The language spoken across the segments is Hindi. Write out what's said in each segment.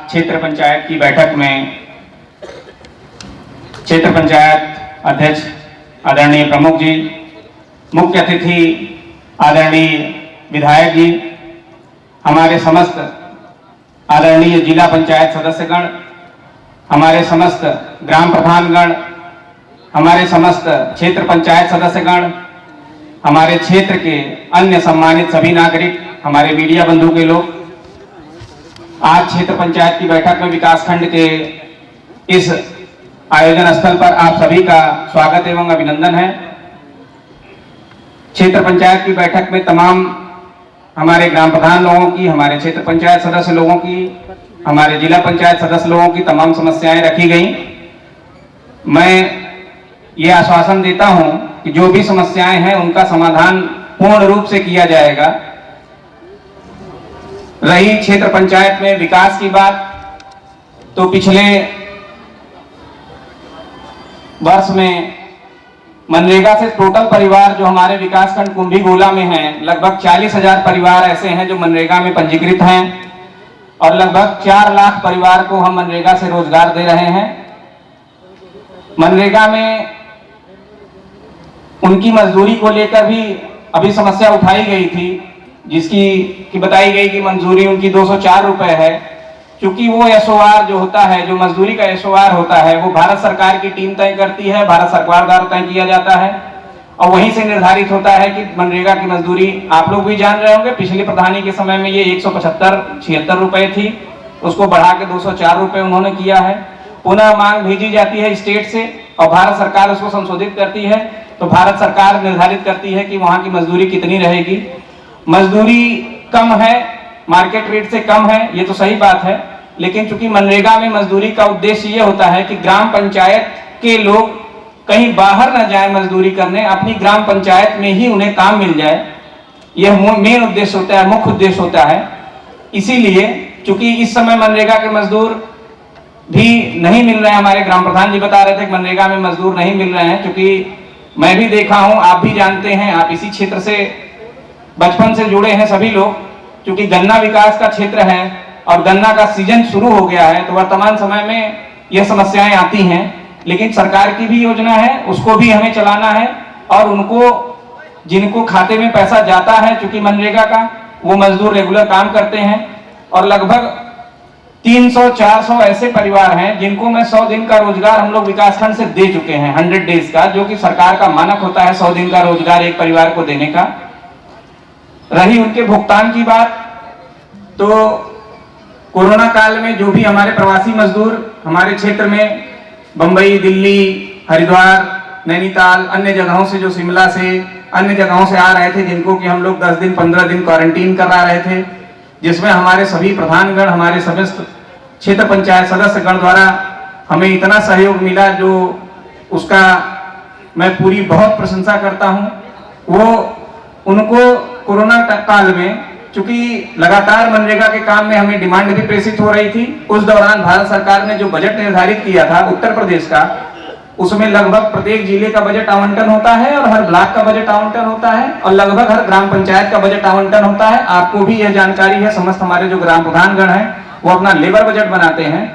क्षेत्र पंचायत की बैठक में क्षेत्र पंचायत अध्यक्ष आदरणीय प्रमुख जी, मुख्य अतिथि आदरणीय विधायक जी, हमारे समस्त आदरणीय जिला पंचायत सदस्यगण, हमारे समस्त ग्राम प्रधानगण, हमारे समस्त क्षेत्र पंचायत सदस्यगण, हमारे क्षेत्र के अन्य सम्मानित सभी नागरिक, हमारे मीडिया बंधु के लोग, आज क्षेत्र पंचायत की बैठक में विकासखंड के इस आयोजन स्थल पर आप सभी का स्वागत एवं अभिनंदन है। क्षेत्र पंचायत की बैठक में तमाम हमारे ग्राम प्रधान लोगों की, हमारे क्षेत्र पंचायत सदस्य लोगों की, हमारे जिला पंचायत सदस्य लोगों की तमाम समस्याएं रखी गई। मैं ये आश्वासन देता हूं कि जो भी समस्याएं हैं उनका समाधान पूर्ण रूप से किया जाएगा। रही क्षेत्र पंचायत में विकास की बात, तो पिछले वर्ष में मनरेगा से टोटल परिवार जो हमारे विकासखंड कुंभी गोला में हैं, लगभग 40,000 परिवार ऐसे हैं जो मनरेगा में पंजीकृत हैं और लगभग 4 लाख परिवार को हम मनरेगा से रोजगार दे रहे हैं। मनरेगा में उनकी मजदूरी को लेकर भी अभी समस्या उठाई गई थी, जिसकी बताई गई कि मंजूरी उनकी 204 रुपए है, क्योंकि वो एसओआर जो होता है, जो मजदूरी का एसओआर होता है, वो भारत सरकार की टीम तय करती है, भारत सरकार द्वारा तय किया जाता है और वहीं से निर्धारित होता है कि मनरेगा की मजदूरी, आप लोग भी जान रहे होंगे, पिछली प्रधानी के समय में ये 175-76 रुपए थी, उसको बढ़ा के 204 रुपए उन्होंने किया है। पुनः मांग भेजी जाती है स्टेट से और भारत सरकार उसको संशोधित करती है, तो भारत सरकार निर्धारित करती है कि वहां की मजदूरी कितनी रहेगी। मजदूरी कम है, मार्केट रेट से कम है, ये तो सही बात है, लेकिन चूंकि मनरेगा में मजदूरी का उद्देश्य ये होता है कि ग्राम पंचायत के लोग कहीं बाहर न जाए मजदूरी करने, अपनी ग्राम पंचायत में ही उन्हें काम मिल जाए, यह मेन उद्देश्य होता है, मुख्य उद्देश्य होता है। इसीलिए चूंकि इस समय मनरेगा के मजदूर भी नहीं मिल रहे हैं, हमारे ग्राम प्रधान जी बता रहे थे कि मनरेगा में मजदूर नहीं मिल रहे हैं, क्योंकि मैं भी देखा हूं, आप भी जानते हैं, आप इसी क्षेत्र से बचपन से जुड़े हैं सभी लोग, क्योंकि गन्ना विकास का क्षेत्र है और गन्ना का सीजन शुरू हो गया है, तो वर्तमान समय में यह समस्याएं आती हैं, लेकिन सरकार की भी योजना है, उसको भी हमें चलाना है और उनको जिनको खाते में पैसा जाता है चूंकि मनरेगा का, वो मजदूर रेगुलर काम करते हैं और लगभग 300-400 ऐसे परिवार हैं जिनको मैं 100 दिन का रोजगार हम लोग विकासखंड से दे चुके हैं, 100 डेज का, जो कि सरकार का मानक होता है 100 दिन का रोजगार एक परिवार को देने का। रही उनके भुगतान की बात, तो कोरोना काल में जो भी हमारे प्रवासी मजदूर हमारे क्षेत्र में बंबई, दिल्ली, हरिद्वार, नैनीताल, अन्य जगहों से, जो शिमला से, अन्य जगहों से आ रहे थे, जिनको कि हम लोग 10 दिन 15 दिन क्वारंटीन करा रहे थे, जिसमें हमारे सभी प्रधानगण, हमारे समस्त क्षेत्र पंचायत सदस्यगण द्वारा हमें इतना सहयोग मिला, जो उसका मैं पूरी बहुत प्रशंसा करता हूं। वो उनको कोरोना काल में चूंकि लगातार मनरेगा के काम में हमें डिमांड भी प्रेषित हो रही थी, उस दौरान भारत सरकार ने जो बजट निर्धारित किया था उत्तर प्रदेश का, उसमें लगभग प्रत्येक जिले का बजट आवंटन होता है और हर ब्लॉक का बजट आवंटन होता है और लगभग हर ग्राम पंचायत का बजट आवंटन होता है। आपको भी यह जानकारी है, समस्त हमारे जो ग्राम प्रधानगण हैं वो अपना लेबर बजट बनाते हैं।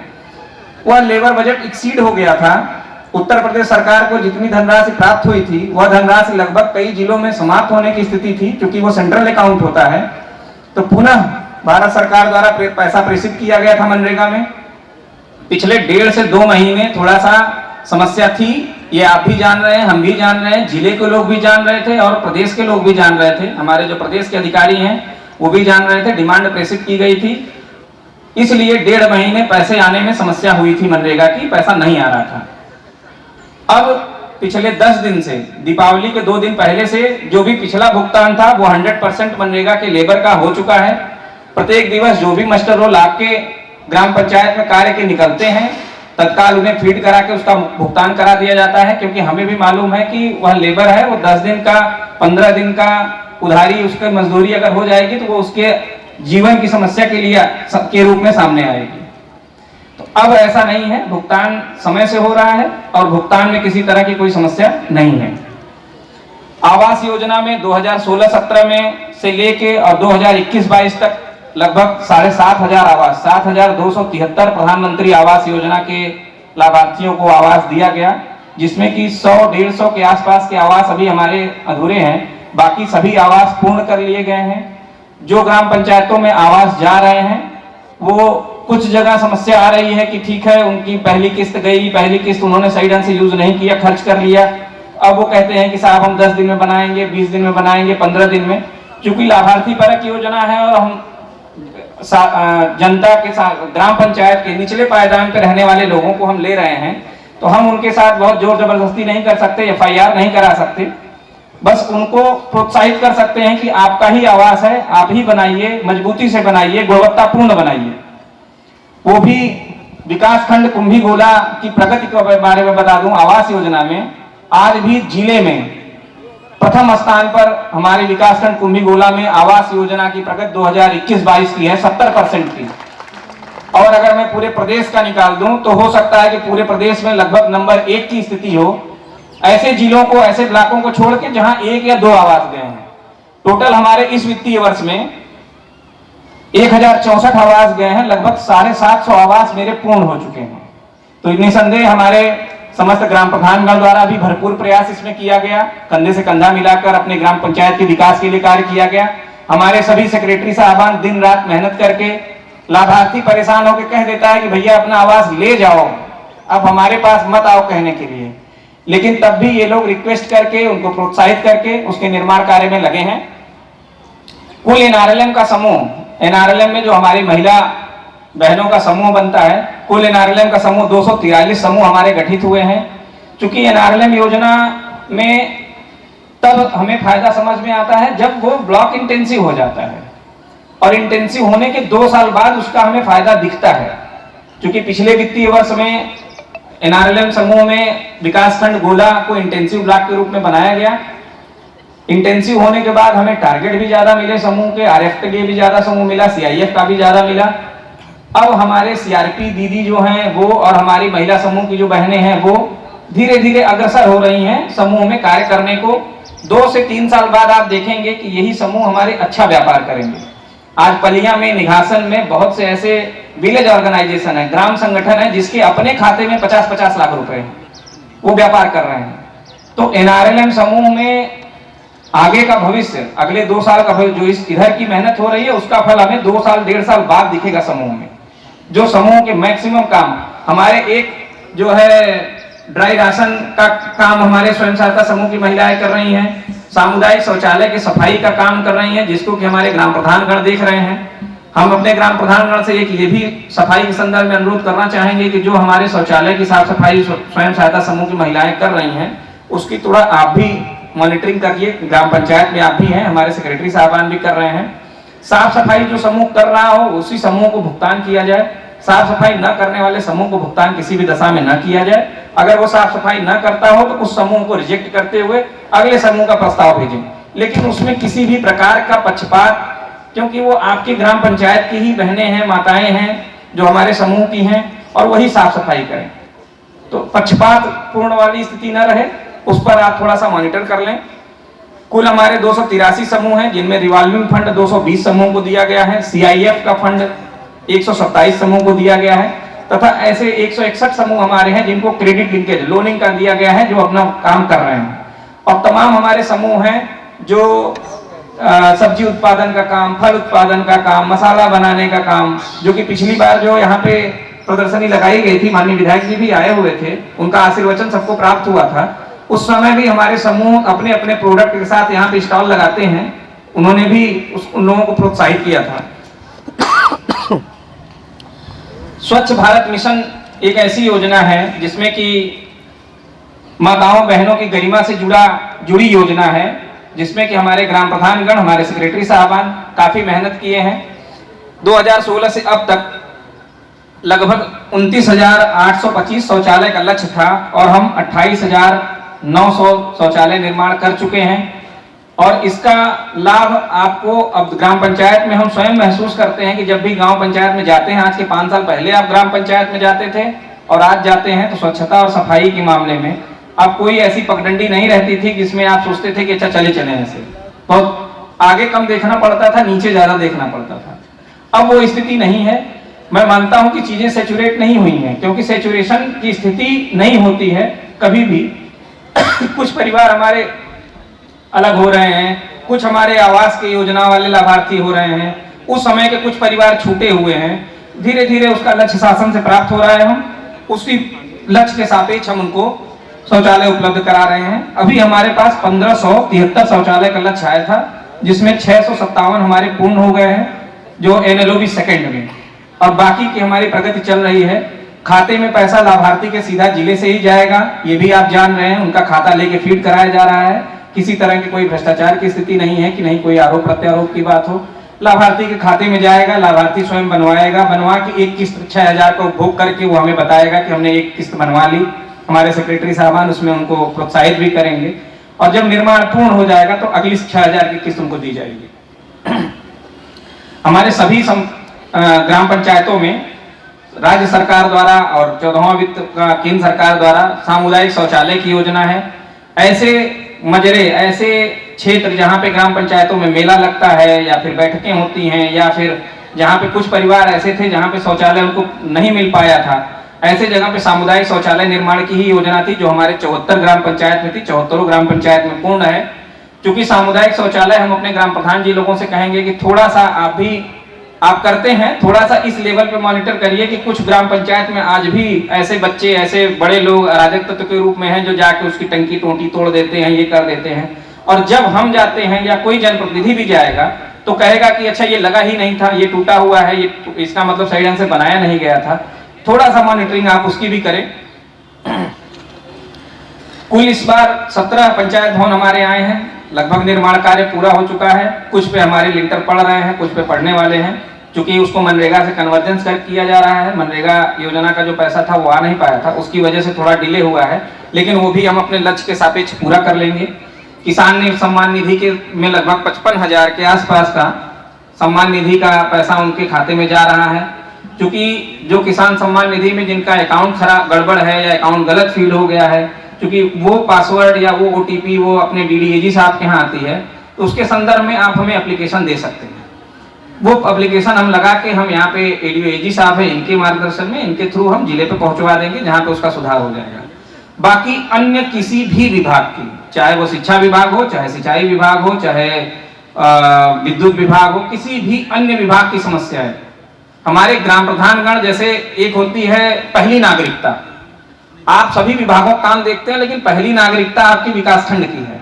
वह लेबर बजट एक्सीड हो गया था, उत्तर प्रदेश सरकार को जितनी धनराशि प्राप्त हुई थी वह धनराशि लगभग कई जिलों में समाप्त होने की स्थिति थी, क्योंकि वो सेंट्रल अकाउंट होता है। तो पुनः भारत सरकार द्वारा पैसा प्रेषित किया गया था मनरेगा में। पिछले 1.5 से 2 महीने थोड़ा सा समस्या थी, ये आप भी जान रहे हैं, हम भी जान रहे हैं, जिले के लोग भी जान रहे थे और प्रदेश के लोग भी जान रहे थे, हमारे जो प्रदेश के अधिकारी हैं वो भी जान रहे थे, डिमांड प्रेषित की गई थी, इसलिए 1.5 महीने पैसे आने में समस्या हुई थी मनरेगा की, पैसा नहीं आ रहा था। अब पिछले 10 दिन से, दीपावली के 2 दिन पहले से जो भी पिछला भुगतान था वो 100% मनरेगा के लेबर का हो चुका है। प्रत्येक दिवस जो भी मास्टर रोल आपके ग्राम पंचायत में कार्य के निकलते हैं, तत्काल उन्हें फीड करा के उसका भुगतान करा दिया जाता है, क्योंकि हमें भी मालूम है कि वह लेबर है, वो 10 दिन का 15 दिन का उधारी उसकी मजदूरी अगर हो जाएगी तो वो उसके जीवन की समस्या के लिए के रूप में सामने आएगी। तो अब ऐसा नहीं है, भुगतान समय से हो रहा है और भुगतान में किसी तरह की कोई समस्या नहीं है। आवास योजना में 2016-17 में से लेके और 2021-22 तक लगभग 7,500 आवास, 7,273 प्रधानमंत्री आवास योजना के लाभार्थियों को आवास दिया गया, जिसमें कि 100-150 के आसपास के आवास अभी हमारे अधूरे हैं। बाकी सभी आवास पूर्ण कर लिए गए हैं। जो ग्राम पंचायतों में आवास जा रहे हैं वो कुछ जगह समस्या आ रही है कि ठीक है, उनकी पहली किस्त गई, पहली किस्त उन्होंने सही ढंग से यूज नहीं किया, खर्च कर लिया। अब वो कहते हैं कि साहब हम 10 दिन में बनाएंगे, 20 दिन में बनाएंगे, 15 दिन में। चूंकि लाभार्थी परक योजना है और हम जनता के साथ, ग्राम पंचायत के निचले पायदान पर रहने वाले लोगों को हम ले रहे हैं, तो हम उनके साथ बहुत जोर जबरदस्ती नहीं कर सकते, FIR नहीं करा सकते। बस उनको प्रोत्साहित कर सकते हैं कि आपका ही आवास है, आप ही बनाइए, मजबूती से बनाइए, गुणवत्तापूर्ण बनाइए। वो भी विकास खंड कुंभीगोला की प्रगति के बारे में बता दूं, आवास योजना में आज भी जिले में प्रथम स्थान पर हमारे विकास खंड कुंभीगोला में आवास योजना की प्रगति 2021-22 की है, 70% की। और अगर मैं पूरे प्रदेश का निकाल दूं तो हो सकता है कि पूरे प्रदेश में लगभग नंबर 1 की स्थिति हो, ऐसे जिलों को, ऐसे ब्लॉकों को छोड़ के जहां 1 या 2 आवास गए हैं। टोटल हमारे इस वित्तीय वर्ष में 1064 आवास गए हैं, लगभग 750 आवास मेरे पूर्ण हो चुके हैं। तो निसंदेह हमारे समस्त ग्राम प्रधानगण द्वारा भी भरपूर प्रयास इसमें किया गया, कंधे से कंधा मिलाकर अपने ग्राम पंचायत के विकास के लिए कार्य किया गया। हमारे सभी सेक्रेटरी साहबान दिन रात मेहनत करके, लाभार्थी परेशान होकर कह देता है कि भैया अपना आवास ले जाओ, अब हमारे पास मत आओ कहने के लिए, लेकिन तब भी ये लोग रिक्वेस्ट करके, उनको प्रोत्साहित करके उसके निर्माण कार्य में लगे हैं। कुल NRLM का समूह, NRLM में जो हमारी महिला बहनों का समूह बनता है, कुल NRLM का समूह 243 समूह हमारे गठित हुए हैं। चूंकि NRLM योजना में तब हमें फायदा समझ में आता है जब वो ब्लॉक इंटेंसिव हो जाता है, और इंटेंसिव होने के 2 साल बाद उसका हमें फायदा दिखता है। क्योंकि पिछले वित्तीय वर्ष में NRLM समूह में विकासखंड गोला को इंटेंसिव ब्लॉक के रूप में बनाया गया। इंटेंसिव होने के बाद हमें टारगेट भी ज्यादा मिले समूह के, RF के लिए भी ज्यादा समूह मिला, CIF का भी ज्यादा मिला। अब हमारे CRP दीदी जो हैं वो, और हमारी महिला समूह की जो बहनें हैं वो धीरे धीरे अग्रसर हो रही हैं समूह में कार्य करने को। 2 से 3 साल बाद आप देखेंगे कि यही समूह हमारे अच्छा व्यापार करेंगे। आज पलिया में, निघासन में बहुत से ऐसे विलेज ऑर्गेनाइजेशन है, ग्राम संगठन है, जिसके अपने खाते में 50-50 लाख रुपए हैं, वो व्यापार कर रहे हैं। तो NRLM समूह में आगे का भविष्य, अगले 2 साल का भविष्य, जो इस इधर की मेहनत हो रही है उसका फल हमें 2 साल 1.5 साल बाद दिखेगा समूह में। जो समूह के मैक्सिमम काम हमारे, एक जो है ड्राई राशन का काम हमारे स्वयं सहायता समूह की महिलाएं कर रही हैं, सामुदायिक शौचालय की सफाई का काम कर रही हैं, जिसको कि हमारे ग्राम प्रधानगण देख रहे हैं। हम अपने ग्राम प्रधानगण से एक ये भी सफाई के संदर्भ में अनुरोध करना चाहेंगे कि जो हमारे शौचालय की साफ सफाई स्वयं सहायता समूह की महिलाएं कर रही हैं, उसकी थोड़ा आप भी मॉनिटरिंग करिए। ग्राम पंचायत में आप भी हैं, हमारे सेक्रेटरी साहबान भी कर रहे हैं। साफ सफाई जो समूह कर रहा हो उसी समूह को भुगतान किया जाए, साफ सफाई न करने वाले समूह को भुगतान किसी भी दशा में न किया जाए। अगर वो साफ सफाई न करता हो तो उस समूह को रिजेक्ट करते हुए अगले समूह का प्रस्ताव भेजें, लेकिन उसमें किसी भी प्रकार का पक्षपात, क्योंकि वो आपकी ग्राम पंचायत की ही बहनें हैं, माताएं हैं जो हमारे समूह की हैं, और वही साफ सफाई करें। तो पक्षपात पूर्ण वाली स्थिति न रहे, उस पर आप थोड़ा सा मॉनिटर कर लें। कुल हमारे 283 समूह हैं, जिनमें रिवॉल्विंग फंड 220 समूह को दिया गया है, CIF का फंड 127 समूह को दिया गया है, तथा ऐसे 161 समूह हमारे हैं जिनको क्रेडिट लिंकेज, लोनिंग का दिया गया है, जो अपना काम कर रहे हैं। और तमाम हमारे समूह हैं जो सब्जी उत्पादन का काम, फल उत्पादन का काम, मसाला बनाने का काम, जो कि पिछली बार जो यहाँ पे प्रदर्शनी लगाई गई थी, माननीय विधायक जी भी आए हुए थे, उनका आशीर्वचन सबको प्राप्त हुआ था। उस समय भी हमारे समूह अपने अपने प्रोडक्ट के साथ यहाँ पे स्टॉल लगाते हैं, उन्होंने भी उन लोगों को प्रोत्साहित किया था। स्वच्छ भारत मिशन एक ऐसी योजना है जिसमें कि माताओं बहनों की गरिमा से जुड़ी योजना है, जिसमें कि हमारे ग्राम प्रधानगण, हमारे सेक्रेटरी साहबान काफी मेहनत किए हैं। 2016 से अब तक लगभग 29,825 शौचालय का लक्ष्य था, और हम 28,900 शौचालय निर्माण कर चुके हैं। और इसका लाभ आपको अब ग्राम पंचायत में हम स्वयं महसूस करते हैं कि जब भी गांव पंचायत में जाते हैं, आज के 5 साल पहले आप ग्राम पंचायत में जाते थे और आज जाते हैं, तो स्वच्छता और सफाई के मामले में अब कोई ऐसी पगडंडी नहीं रहती थी जिसमें आप सोचते थे कि अच्छा चले ऐसे। बहुत आगे कम देखना पड़ता था, नीचे ज्यादा देखना पड़ता था। अब वो स्थिति नहीं है। मैं मानता हूं कि चीजें सैचुरेट नहीं हुई हैं, क्योंकि सैचुरेशन की स्थिति नहीं होती है कभी भी। कुछ परिवार हमारे अलग हो रहे हैं, कुछ हमारे आवास की योजना वाले लाभार्थी हो रहे हैं, उस समय के कुछ परिवार छूटे हुए हैं। धीरे धीरे उसका लक्ष्य शासन से प्राप्त हो रहा है, हम उसी लक्ष्य के सापेक्ष हम उनको शौचालय उपलब्ध करा रहे हैं। अभी हमारे पास 1573 शौचालय का लक्ष्य आया था, जिसमें 657 हमारे पूर्ण हो गए हैं, जो NLOB सेकंड में, और बाकी की हमारी प्रगति चल रही है। खाते में पैसा लाभार्थी के सीधा जिले से ही जाएगा, ये भी आप जान रहे हैं। उनका खाता लेके फीड कराया जा रहा है, किसी तरह की कोई भ्रष्टाचार की स्थिति नहीं है कि नहीं कोई आरोप प्रत्यारोप की बात हो। लाभार्थी के खाते में जाएगा, लाभार्थी स्वयं बनवाएगा, बनवा के एक किस्त 6000 का उपभोग करके वो हमें बताएगा कि हमने एक किस्त बनवा ली। हमारे सेक्रेटरी साहबान उसमें उनको प्रोत्साहित भी करेंगे, और जब निर्माण पूर्ण हो जाएगा तो अगली 6000 की किस्त उनको दी जाएगी। हमारे सभी ग्राम पंचायतों में राज्य सरकार द्वारा और 14वां वित्त केंद्र सरकार द्वारा सामुदायिक शौचालय की योजना है। ऐसे मजरे, ऐसे क्षेत्र जहां पे ग्राम पंचायतों में मेला लगता है या फिर बैठकें होती हैं, या फिर जहां पे कुछ परिवार ऐसे थे जहां पे शौचालय उनको नहीं मिल पाया था, ऐसे जगह पे सामुदायिक शौचालय निर्माण की ही योजना थी, जो हमारे 74 ग्राम पंचायत में थी। 74 ग्राम पंचायत में पूर्ण है। क्योंकि सामुदायिक शौचालय हम अपने ग्राम प्रधान जी लोगों से कहेंगे कि थोड़ा सा आप करते हैं, थोड़ा सा इस लेवल पे मॉनिटर करिए कि कुछ ग्राम पंचायत में आज भी ऐसे बच्चे, ऐसे बड़े लोग अराजक तत्व के रूप में हैं, जो जाके उसकी टंकी टोटी तोड़ देते हैं, ये कर देते हैं। और जब हम जाते हैं या कोई जनप्रतिनिधि भी जाएगा तो कहेगा कि अच्छा ये लगा ही नहीं था, ये टूटा हुआ है, ये इसका मतलब सही ढंग से बनाया नहीं गया था। थोड़ा सा मॉनिटरिंग आप उसकी भी करें। कुल इस बार 17 पंचायत भवन हमारे आए हैं, लगभग निर्माण कार्य पूरा हो चुका है। कुछ पे हमारे लिंटर पड़ रहे हैं, कुछ पे पड़ने वाले हैं, क्योंकि उसको मनरेगा से कन्वर्जेंस किया जा रहा है। मनरेगा योजना का जो पैसा था वो आ नहीं पाया था, उसकी वजह से थोड़ा डिले हुआ है, लेकिन वो भी हम अपने लक्ष्य के सापेक्ष पूरा कर लेंगे। किसान सम्मान निधि के में लगभग 55,000 के आसपास का सम्मान निधि का पैसा उनके खाते में जा रहा है। क्योंकि जो किसान सम्मान निधि में जिनका अकाउंट खराब गड़बड़ है या अकाउंट गलत फीड हो गया है, क्योंकि वो पासवर्ड या वो OTP वो अपने DDAG साहब के यहाँ आती है, तो उसके संदर्भ में आप हमें एप्लीकेशन दे सकते हैं। वो एप्लीकेशन हम लगा के हम यहाँ पे ADO साहब है, इनके मार्गदर्शन में, इनके थ्रू हम जिले पे पहुंचवा देंगे, जहाँ पे उसका सुधार हो जाएगा। बाकी अन्य किसी भी विभाग की, चाहे वो शिक्षा विभाग हो, चाहे सिंचाई विभाग हो, चाहे विद्युत विभाग हो, किसी भी अन्य विभाग की समस्या है, हमारे ग्राम प्रधानगण, जैसे एक होती है पहली नागरिकता, आप सभी विभागों का काम देखते हैं, लेकिन पहली नागरिकता आपकी विकासखंड की है।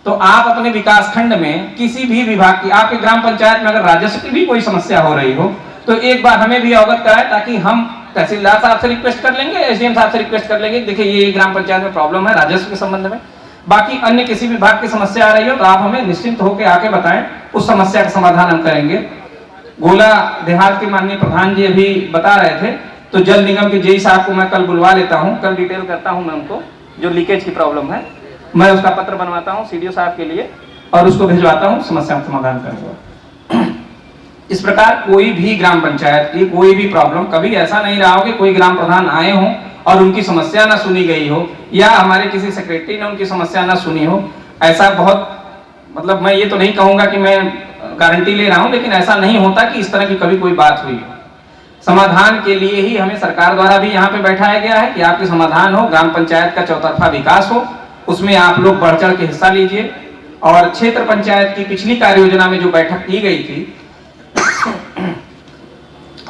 तो आप अपने विकासखंड में किसी भी विभाग की, आपके ग्राम पंचायत में अगर राजस्व की भी कोई समस्या हो रही हो तो एक बार हमें भी अवगत कराएं, ताकि हम तहसीलदार साहब से रिक्वेस्ट कर लेंगे, SDM साहब से रिक्वेस्ट कर लेंगे, देखिए ये ग्राम पंचायत में प्रॉब्लम है राजस्व के संबंध में। बाकी अन्य किसी विभाग की समस्या आ रही हो तो आप हमें निश्चिंत होकर आके बताएं, उस समस्या का समाधान हम करेंगे। गोला देहात के माननीय प्रधान जी अभी बता रहे थे, तो जल निगम के JE साहब को मैं कल बुलवा लेता हूँ, कल डिटेल करता हूँ मैं उनको, जो लीकेज की प्रॉब्लम है मैं उसका पत्र बनवाता हूँ CDO साहब के लिए और उसको भिजवाता हूँ, समस्या का समाधान करेंगे। इस प्रकार कोई भी ग्राम पंचायत की कोई भी प्रॉब्लम, कभी ऐसा नहीं रहा हो कि कोई ग्राम प्रधान आए हों और उनकी समस्या ना सुनी गई हो, या हमारे किसी सेक्रेटरी ने उनकी समस्या ना सुनी हो। ऐसा बहुत, मतलब मैं ये तो नहीं कहूँगा कि मैं गारंटी ले रहा हूँ, लेकिन ऐसा नहीं होता कि इस तरह की कभी कोई बात हुई हो। समाधान के लिए ही हमें सरकार द्वारा भी यहाँ पे बैठाया गया है कि आपके समाधान हो, ग्राम पंचायत का चौतरफा विकास हो, उसमें आप लोग बढ़ चढ़ के हिस्सा लीजिए। और क्षेत्र पंचायत की पिछली कार्य योजना में जो बैठक की गई थी,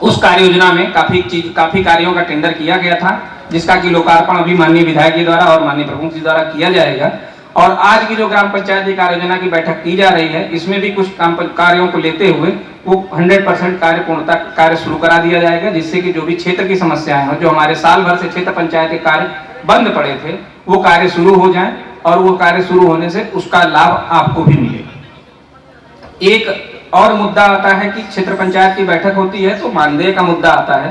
उस कार्य योजना में काफी कार्यों का टेंडर किया गया था, जिसका कि लोकार्पण अभी माननीय विधायक जी द्वारा और माननीय प्रमुख जी द्वारा किया जाएगा। और आज की जो ग्राम पंचायत की कार्य योजना की बैठक की जा रही है, इसमें भी कुछ कार्यों को लेते हुए वो 100% कार्य पूर्णता कार्य शुरू करा दिया जाएगा, जिससे कि जो भी क्षेत्र की समस्याएं हैं, जो हमारे साल भर से क्षेत्र पंचायत के कार्य बंद पड़े थे, वो कार्य शुरू हो जाएं, और वो कार्य शुरू होने से उसका लाभ आपको भी मिलेगा। एक और मुद्दा आता है कि क्षेत्र पंचायत की बैठक होती है तो मानदेय का मुद्दा आता है,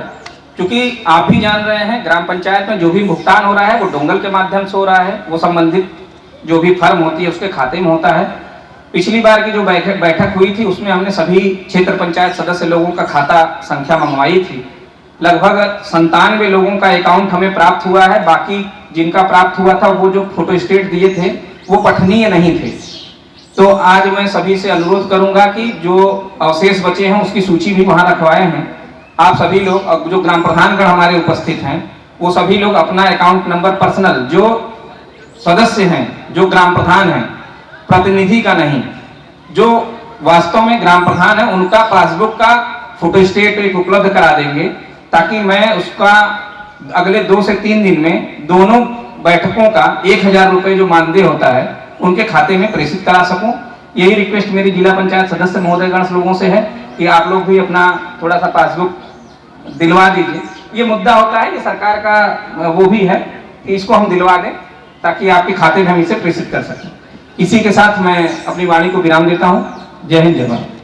क्योंकि आप भी जान रहे हैं ग्राम पंचायत में जो भी भुगतान हो रहा है वो डोंगल के माध्यम से हो रहा है, वो संबंधित जो भी फर्म होती है उसके खाते में होता है। पिछली बार की जो बैठक हुई थी उसमें हमने सभी क्षेत्र पंचायत सदस्य लोगों का खाता संख्या मंगवाई थी। लगभग 97 लोगों का अकाउंट हमें प्राप्त हुआ है। बाकी जिनका प्राप्त हुआ था वो जो फोटो स्टेट दिए थे वो पठनीय नहीं थे, तो आज मैं सभी से अनुरोध करूंगा कि जो अवशेष बचे हैं उसकी सूची भी वहां रखवाए हैं। आप सभी लोग, जो ग्राम प्रधानगण हमारे उपस्थित हैं, वो सभी लोग अपना अकाउंट नंबर पर्सनल, जो सदस्य हैं, जो ग्राम प्रधान हैं, प्रतिनिधि का नहीं, जो वास्तव में ग्राम प्रधान है, उनका पासबुक का फोटोस्टेट एक उपलब्ध करा देंगे, ताकि मैं उसका अगले 2 से 3 दिन में दोनों बैठकों का 1000 रुपये जो मानदेय होता है उनके खाते में प्रेषित करा सकूं। यही रिक्वेस्ट मेरी जिला पंचायत सदस्य महोदयगण लोगों से है कि आप लोग भी अपना थोड़ा सा पासबुक दिलवा दीजिए। ये मुद्दा होता है कि सरकार का वो भी है कि इसको हम दिलवा दें ताकि आपके खाते में हम इसे प्रेषित कर सकें। इसी के साथ मैं अपनी वाणी को विराम देता हूँ। जय हिंद, जय भारत।